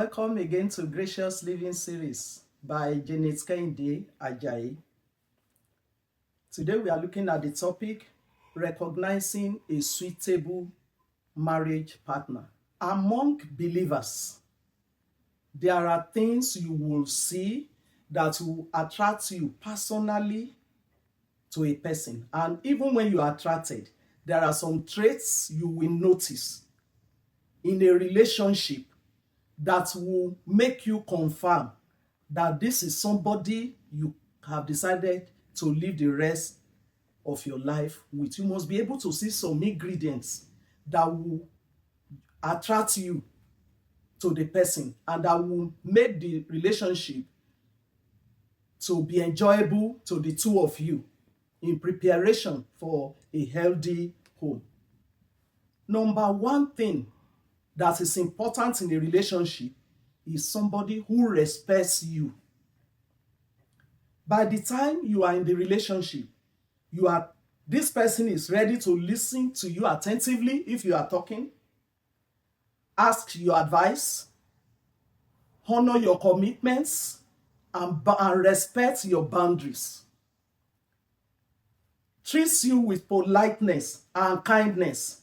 Welcome again to Gracious Living Series by Janet Kehinde Ajayi. Today we are looking at the topic, recognizing a suitable marriage partner. Among believers, there are things you will see that will attract you personally to a person. And even when you are attracted, there are some traits you will notice in a relationship that will make you confirm that this is somebody you have decided to live the rest of your life with. You must be able to see some ingredients that will attract you to the person and that will make the relationship to be enjoyable to the two of you in preparation for a healthy home. Number one thing that is important in a relationship is somebody who respects you. By the time you are in the relationship, this person is ready to listen to you attentively if you are talking, ask your advice, honor your commitments, and respect your boundaries. Treats you with politeness and kindness.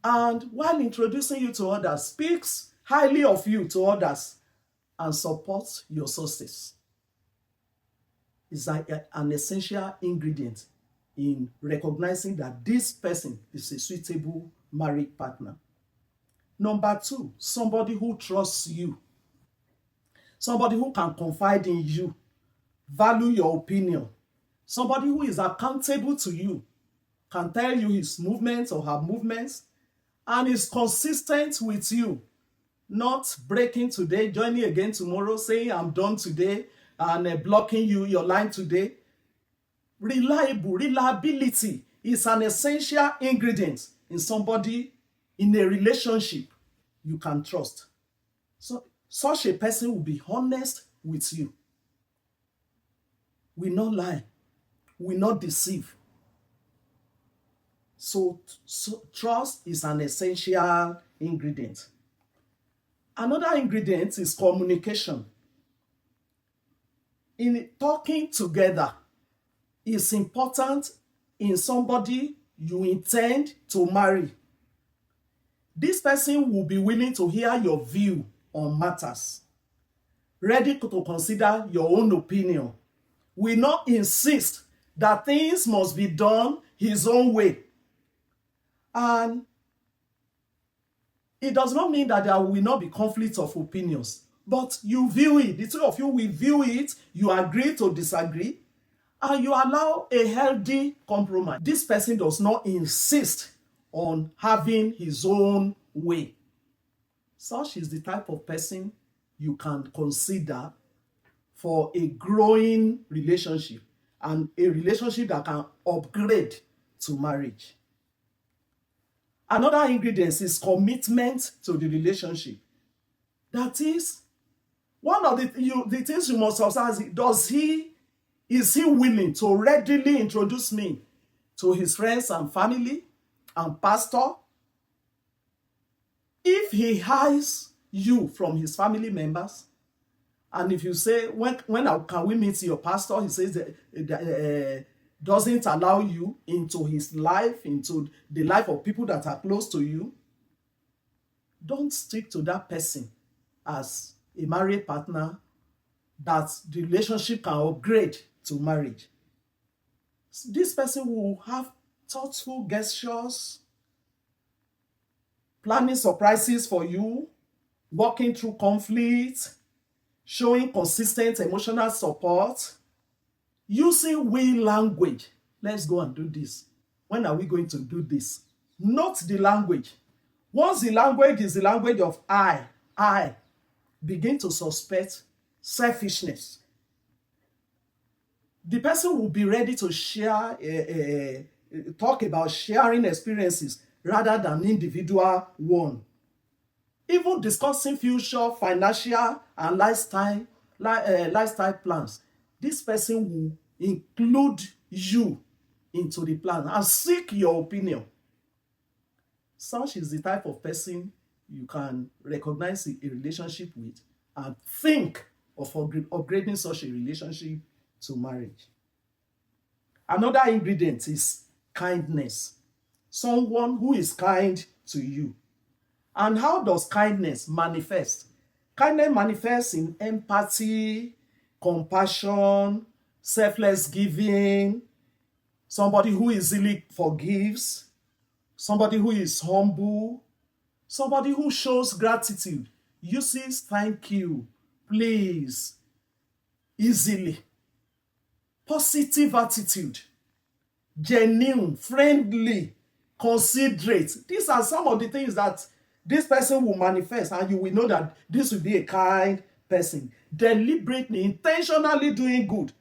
And while introducing you to others, speaks highly of you to others and supports your success. Is an essential ingredient in recognizing that this person is a suitable marriage partner. Number two, somebody who trusts you. Somebody who can confide in you, value your opinion. Somebody who is accountable to you, can tell you his movements or her movements, and is consistent with you, not breaking today, joining again tomorrow, saying I'm done today, and blocking your line today. Reliability is an essential ingredient in somebody in a relationship you can trust. So such a person will be honest with you, will not lie, will not deceive. So trust is an essential ingredient. Another ingredient is communication. In talking together, it's important in somebody you intend to marry. This person will be willing to hear your view on matters, ready to consider your own opinion, will not insist that things must be done his own way. And it does not mean that there will not be conflicts of opinions, but you view it, the two of you will view it, you agree to disagree, and you allow a healthy compromise. This person does not insist on having his own way. Such is the type of person you can consider for a growing relationship and a relationship that can upgrade to marriage. Another ingredient is commitment to the relationship. That is, one of the things you must observe is he willing to readily introduce me to his friends and family and pastor? If he hides you from his family members, and if you say, when can we meet your pastor? He says that doesn't allow you into his life, into the life of people that are close to you. Don't stick to that person as a married partner that the relationship can upgrade to marriage. This person will have thoughtful gestures, planning surprises for you, working through conflict, showing consistent emotional support, using we language. Let's go and do this. When are we going to do this? Note the language. Once the language is the language of I begin to suspect selfishness. The person will be ready to share, talk about sharing experiences rather than individual one. Even discussing future financial and lifestyle plans. This person will include you into the plan and seek your opinion. Such is the type of person you can recognize a relationship with and think of upgrading such a relationship to marriage. Another ingredient is kindness. Someone who is kind to you. And how does kindness manifest? Kindness manifests in empathy, compassion, selfless giving, somebody who easily forgives, somebody who is humble, somebody who shows gratitude, uses thank you, please, easily. Positive attitude, genuine, friendly, considerate. These are some of the things that this person will manifest, and you will know that this will be a kind person. Deliberately, intentionally doing good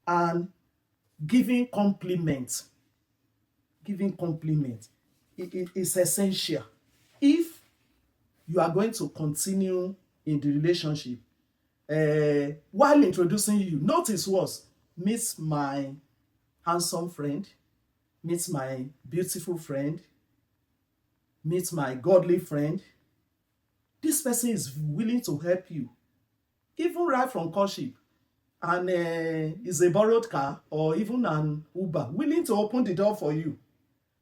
and giving compliments. Giving compliments is essential if you are going to continue in the relationship. While introducing you, notice what? Meet my handsome friend, meet my beautiful friend, meet my godly friend. This person is willing to help you, even right from courtship, and is a borrowed car or even an Uber, willing to open the door for you,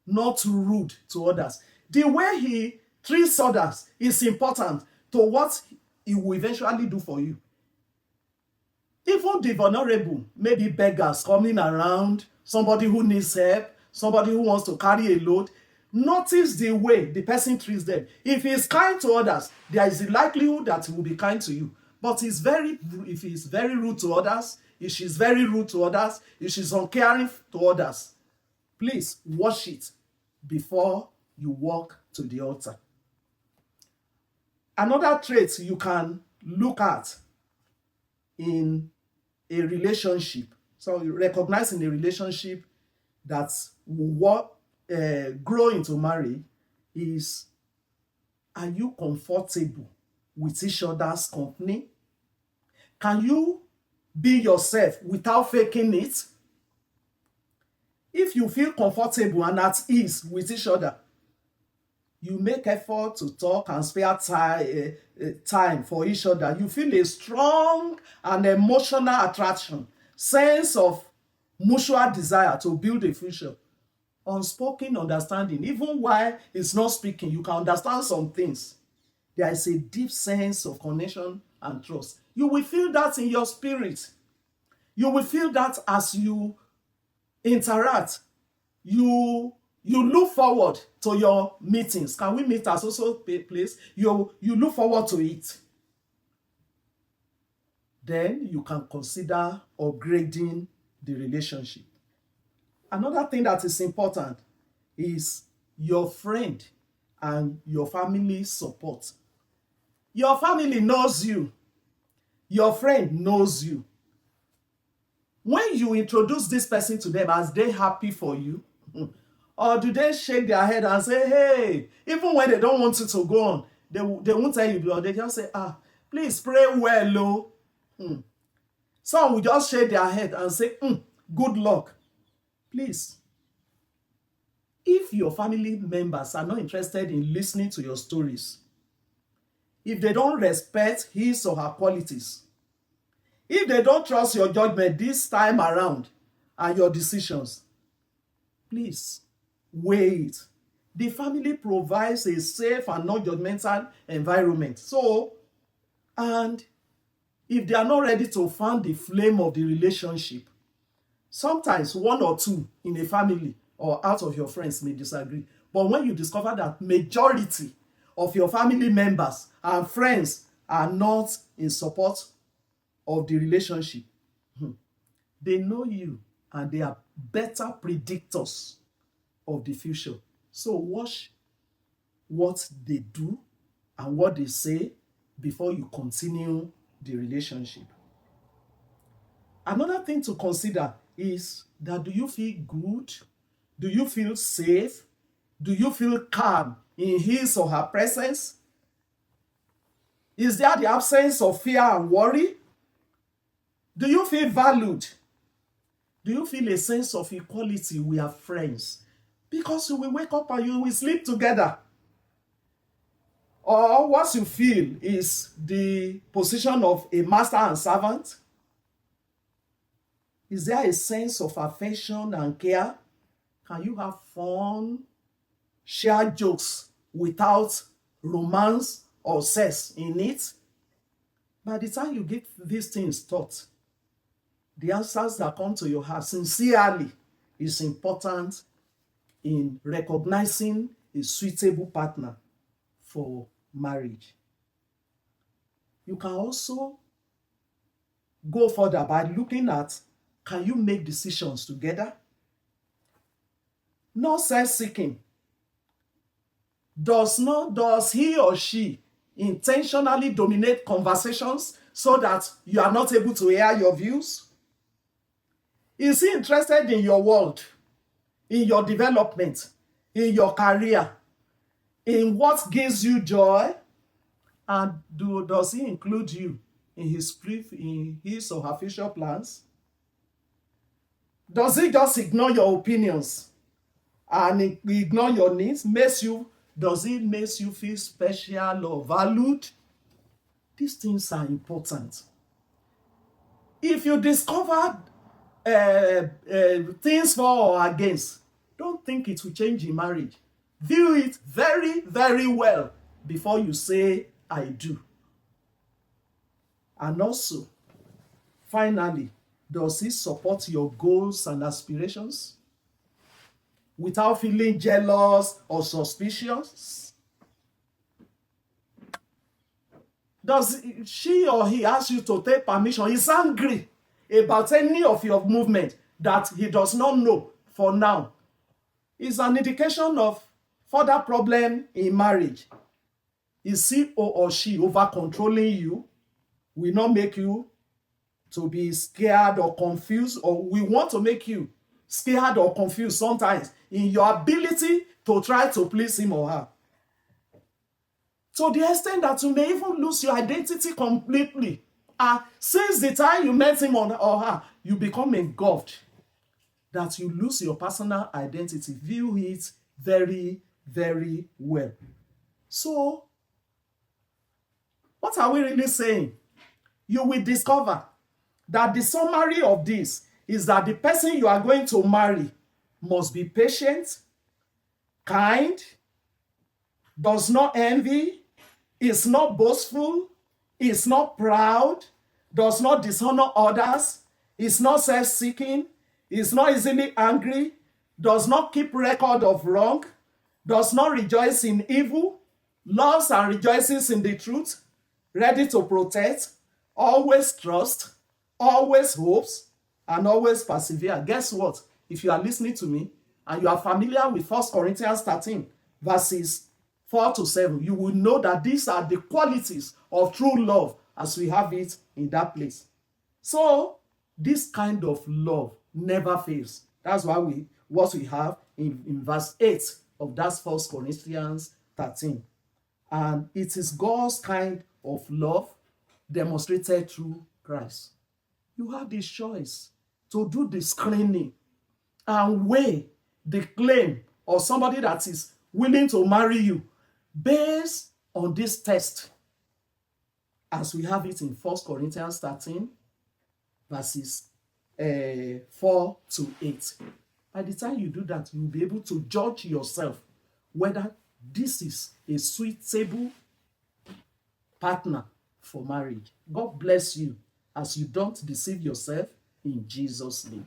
not rude to others. The way he treats others is important to what he will eventually do for you. Even the vulnerable, maybe beggars coming around, somebody who needs help, somebody who wants to carry a load, notice the way the person treats them. If he is kind to others, there is a likelihood that he will be kind to you. But if he is very rude to others, if she is very rude to others, if she is uncaring to others, please watch it before you walk to the altar. Another trait you can look at in a relationship, so you recognize in a relationship that will grow into marriage, is, are you comfortable with each other's company? Can you be yourself without faking it? If you feel comfortable and at ease with each other, you make effort to talk and spare time for each other. You feel a strong and emotional attraction, sense of mutual desire to build a future. Unspoken understanding, even while it's not speaking, you can understand some things. There is a deep sense of connection and trust. You will feel that in your spirit. You will feel that as you interact. You look forward to your meetings. Can we meet at social place? You look forward to it. Then you can consider upgrading the relationship. Another thing that is important is your friend and your family support. Your family knows you. Your friend knows you. When you introduce this person to them, are they happy for you? Or do they shake their head and say, hey, even when they don't want you to go on, they won't tell you, or they just say, please pray well, oh. Some will just shake their head and say, good luck. Please, if your family members are not interested in listening to your stories, if they don't respect his or her qualities, if they don't trust your judgment this time around and your decisions, please wait. The family provides a safe and non-judgmental environment. So, and if they are not ready to fan the flame of the relationship, sometimes one or two in a family or out of your friends may disagree. But when you discover that majority of your family members and friends are not in support of the relationship, they know you and they are better predictors of the future. So watch what they do and what they say before you continue the relationship. Another thing to consider is that, do you feel good? Do you feel safe? Do you feel calm in his or her presence? Is there the absence of fear and worry? Do you feel valued? Do you feel a sense of equality? We are friends. Because you will wake up and you will sleep together. Or what you feel is the position of a master and servant? Is there a sense of affection and care? Can you have fun, share jokes without romance or sex in it? By the time you get these things taught, the answers that come to your heart sincerely is important in recognizing a suitable partner for marriage. You can also go further by looking at, can you make decisions together? Not self-seeking. Does he or she intentionally dominate conversations so that you are not able to hear your views? Is he interested in your world, in your development, in your career, in what gives you joy? And does he include you in his or her future plans? Does he just ignore your opinions and ignore your needs? Does it make you feel special or valued? These things are important. If you discover things for or against, don't think it will change in marriage. View it very, very well before you say, I do. And also, finally, does he support your goals and aspirations without feeling jealous or suspicious? Does she or he ask you to take permission? He's angry about any of your movement that he does not know for now. It's an indication of further problem in marriage. Is he or she over controlling you? Will not make you to be scared or confused, or we want to make you scared or confused sometimes in your ability to try to please him or her. To the extent that you may even lose your identity completely. Since the time you met him or her, you become engulfed, that you lose your personal identity. View it very, very well. So, what are we really saying? You will discover that the summary of this is that the person you are going to marry must be patient, kind, does not envy, is not boastful, is not proud, does not dishonor others, is not self-seeking, is not easily angry, does not keep record of wrong, does not rejoice in evil, loves and rejoices in the truth, ready to protect, always trust, always hopes, and always persevere. Guess what? If you are listening to me and you are familiar with 1 Corinthians 13, verses 4 to 7, you will know that these are the qualities of true love as we have it in that place. So, this kind of love never fails. That's why what we have in verse 8 of that 1 Corinthians 13. And it is God's kind of love demonstrated through Christ. You have this choice to do the screening and weigh the claim of somebody that is willing to marry you based on this test, as we have it in 1 Corinthians 13, verses 4 to 8. By the time you do that, you'll be able to judge yourself whether this is a suitable partner for marriage. God bless you as you don't deceive yourself in Jesus' name.